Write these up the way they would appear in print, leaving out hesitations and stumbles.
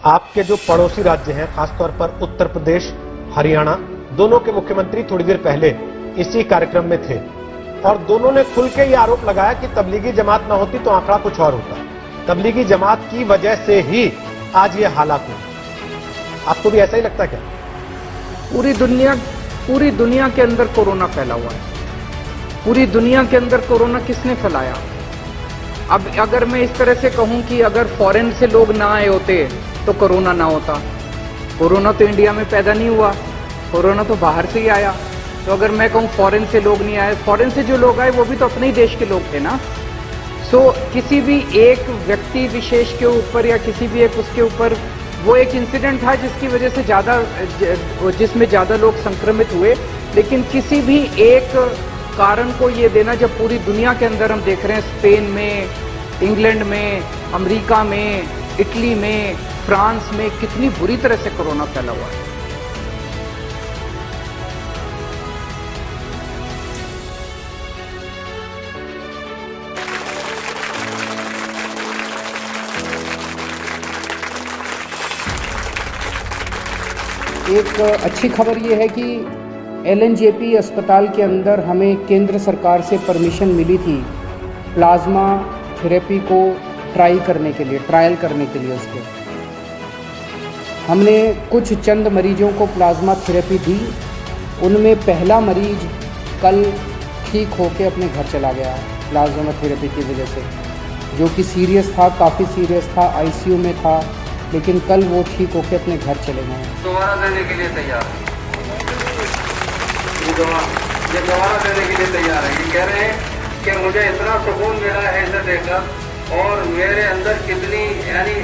आपके जो पड़ोसी राज्य हैं, खासतौर पर उत्तर प्रदेश, हरियाणा, दोनों के मुख्यमंत्री थोड़ी देर पहले इसी कार्यक्रम में थे और दोनों ने खुल के ये आरोप लगाया कि तबलीगी जमात ना होती तो आंकड़ा कुछ और होता। तबलीगी जमात की वजह से ही आज ये हालात हुए। आपको भी ऐसा ही लगता क्या? पूरी दुनिया के अंदर कोरोना फैला हुआ है। पूरी दुनिया के अंदर कोरोना किसने फैलाया? अब अगर मैं इस तरह से कहूं कि अगर फॉरेन से लोग ना आए होते तो कोरोना ना होता। कोरोना तो इंडिया में पैदा नहीं हुआ, कोरोना तो बाहर से ही आया। तो अगर मैं कहूं फॉरेन से लोग नहीं आए, फॉरेन से जो लोग आए वो भी तो अपने ही देश के लोग थे ना। सो किसी भी एक व्यक्ति विशेष के ऊपर या किसी भी एक उसके ऊपर वो एक इंसिडेंट था जिसकी वजह से जिसमें ज्यादा लोग संक्रमित हुए, लेकिन किसी भी एक कारण को ये देना, जब पूरी दुनिया के अंदर हम देख रहे हैं, स्पेन में, इंग्लैंड में, अमेरिका में, इटली में, फ्रांस में कितनी बुरी तरह से कोरोना फैला हुआ है। एक अच्छी खबर ये है कि LNJP अस्पताल के अंदर हमें केंद्र सरकार से परमिशन मिली थी प्लाज्मा थेरेपी को ट्रायल करने के लिए उसके हमने कुछ चंद मरीजों को प्लाज्मा थेरेपी दी। उनमें पहला मरीज कल ठीक होकर अपने घर चला गया प्लाज्मा थेरेपी की वजह से, जो कि सीरियस था, काफ़ी सीरियस था, ICU में था, लेकिन कल वो ठीक होकर अपने घर चले गए। दोबारा देने के लिए तैयार है, ये दोबारा देने के लिए तैयार है। ये कह रहे हैं कि मुझे इतना सुकून मिला है इसे देखकर और मेरे अंदर कितनी यानी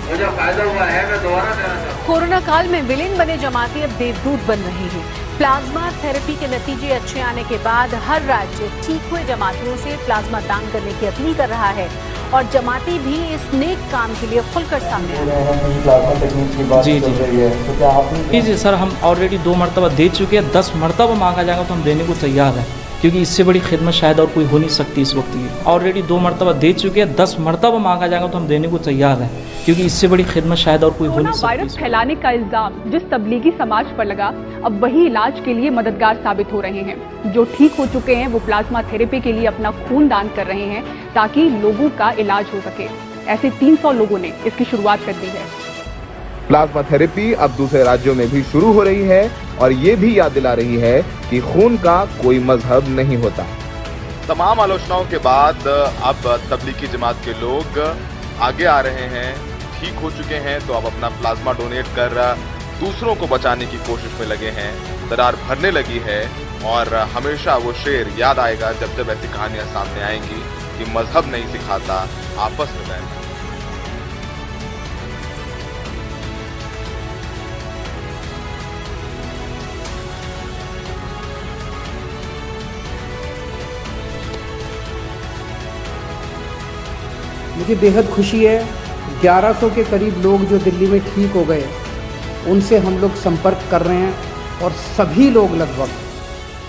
मुझे फायदा हुआ है, मैं दोबारा देना चाहता हूँ। कोरोना काल में विलेन बने जमाती अब देवदूत बन रहे हैं। प्लाज्मा थेरेपी के नतीजे अच्छे आने के बाद हर राज्य ठीक हुए जमातियों से प्लाज्मा दान करने की अपील कर रहा है और जमाती भी इस नेक काम के लिए खुलकर सामने आ रहे हैं। जी सर, हम ऑलरेडी 2 मरतबा दे चुके हैं। 10 मरतबा मांगा जाएगा तो हम देने को तैयार हैं, क्योंकि इससे बड़ी खिदमत शायद और कोई हो नहीं सकती इस वक्त की। ऑलरेडी 2 मरतबा दे चुके हैं, 10 मरतबा मांगा जाएगा तो हम देने को तैयार हैं, क्योंकि इससे बड़ी खिदमत शायद और कोई हो नहीं सकती। वायरस फैलाने का इल्जाम जिस तबलीगी समाज पर लगा, अब वही इलाज के लिए मददगार साबित हो रहे हैं। जो ठीक हो चुके हैं वो प्लाज्मा थेरेपी के लिए अपना खून दान कर रहे हैं ताकि लोगों का इलाज हो सके। ऐसे 300 लोगों ने इसकी शुरुआत कर दी है। प्लाज्मा थेरेपी अब दूसरे राज्यों में भी शुरू हो रही है और ये भी याद दिला रही है कि खून का कोई मजहब नहीं होता। तमाम आलोचनाओं के बाद अब तबलीगी जमात के लोग आगे आ रहे हैं, ठीक हो चुके हैं, तो अब अपना प्लाज्मा डोनेट कर दूसरों को बचाने की कोशिश में लगे हैं। दरार भरने लगी है और हमेशा वो शेर याद आएगा जब जब ऐसी कहानियां सामने आएंगी कि मजहब नहीं सिखाता, आपस में रहना। मुझे बेहद खुशी है। 1100 के करीब लोग जो दिल्ली में ठीक हो गए, उनसे हम लोग संपर्क कर रहे हैं और सभी लोग लगभग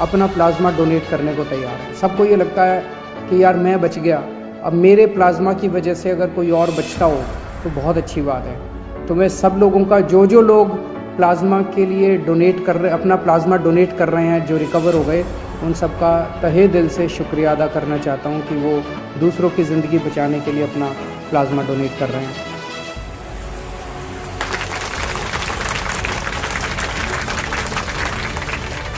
अपना प्लाज्मा डोनेट करने को तैयार हैं। सबको ये लगता है कि यार मैं बच गया, अब मेरे प्लाज्मा की वजह से अगर कोई और बचता हो तो बहुत अच्छी बात है। तो मैं सब लोगों का, जो लोग प्लाज्मा के लिए डोनेट कर रहे, अपना प्लाज्मा डोनेट कर रहे हैं, जो रिकवर हो गए, उन सब का तहे दिल से शुक्रिया अदा करना चाहता हूं कि वो दूसरों की ज़िंदगी बचाने के लिए अपना प्लाज्मा डोनेट कर रहे हैं।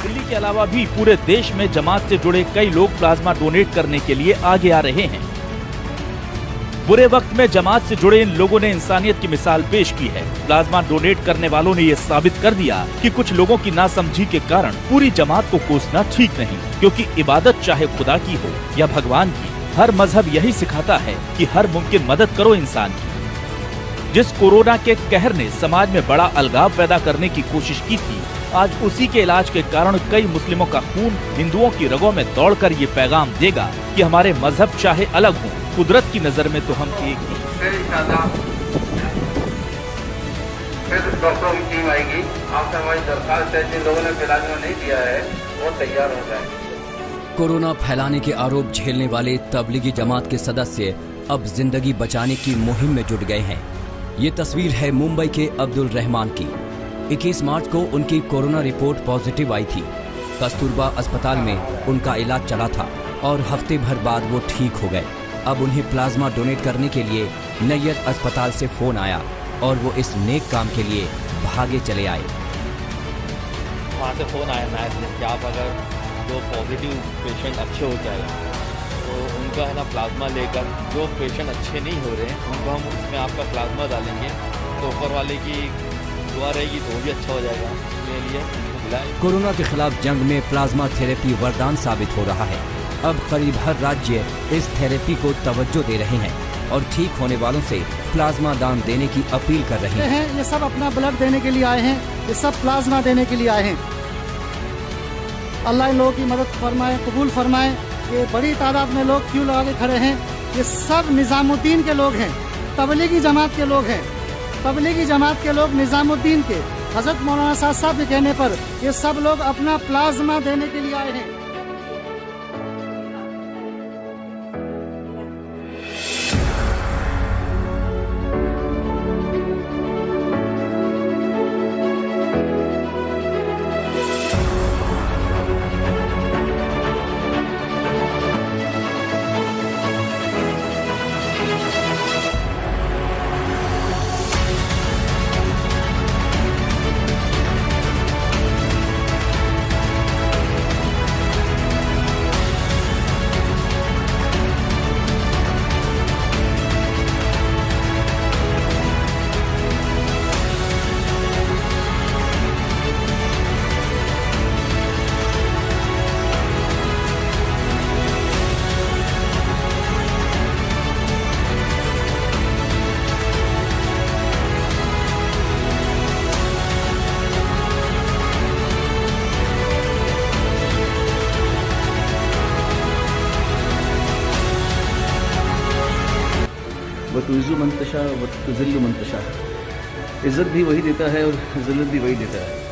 दिल्ली के अलावा भी पूरे देश में जमात से जुड़े कई लोग प्लाज्मा डोनेट करने के लिए आगे आ रहे हैं। बुरे वक्त में जमात से जुड़े इन लोगों ने इंसानियत की मिसाल पेश की है। प्लाज्मा डोनेट करने वालों ने ये साबित कर दिया कि कुछ लोगों की नासमझी के कारण पूरी जमात को कोसना ठीक नहीं, क्योंकि इबादत चाहे खुदा की हो या भगवान की, हर मजहब यही सिखाता है कि हर मुमकिन मदद करो इंसान की। जिस कोरोना के कहर ने समाज में बड़ा अलगाव पैदा करने की कोशिश की थी, आज उसी के इलाज के कारण कई मुस्लिमों का खून हिंदुओं की रगों में दौड़कर ये पैगाम देगा कि हमारे मजहब चाहे अलग हों, कुदरत की नजर में तो हम एक ही। फिर डॉक्टरों की टीम आएगी, आपसे हमारी दरखास्त है, जिन लोगों ने प्लाज्मा नहीं दिया है वो तैयार हो जाए। कोरोना फैलाने के आरोप झेलने वाले तबलीगी जमात के सदस्य अब जिंदगी बचाने की मुहिम में जुट गए हैं। ये तस्वीर है मुंबई के अब्दुल रहमान की। 21 मार्च को उनकी कोरोना रिपोर्ट पॉजिटिव आई थी। कस्तूरबा अस्पताल में उनका इलाज चला था और हफ्ते भर बाद वो ठीक हो गए। अब उन्हें प्लाज्मा डोनेट करने के लिए नैयत अस्पताल से फोन आया और वो इस नेक काम के लिए भागे चले आए। वहाँ से फ़ोन आया मैच में कि आप अगर जो पॉजिटिव पेशेंट अच्छे हो जाए तो उनका है ना प्लाज्मा लेकर, जो पेशेंट अच्छे नहीं हो रहे हैं उनको हम उसमें आपका प्लाज्मा डालेंगे तो ऊपर वाले की दुआ रहेगी तो भी अच्छा हो जाएगा। इसके लिए बुलाए। कोरोना के खिलाफ जंग में प्लाज्मा थेरेपी वरदान साबित हो रहा है। अब करीब हर राज्य इस थेरेपी को तवज्जो दे रहे हैं और ठीक होने वालों से प्लाज्मा दान देने की अपील कर रहे हैं। ये सब अपना ब्लड देने के लिए आए हैं, ये सब प्लाज्मा देने के लिए आए हैं। अल्लाह इन लोगों की मदद फरमाए, कबूल फरमाए। ये बड़ी तादाद में लोग क्यों लगा के खड़े हैं, ये सब निजामुद्दीन के लोग हैं, तबलीगी जमात के लोग हैं। तबलीगी जमात के लोग निजामुद्दीन के हजरत मौलाना साहब के कहने पर ये सब लोग अपना प्लाज्मा देने के लिए आए हैं। वतुइज़्ज़ु मन तशा वतुज़िल्लु मन तशा। इज़्ज़त भी वही देता है और ज़िल्लत भी वही देता है।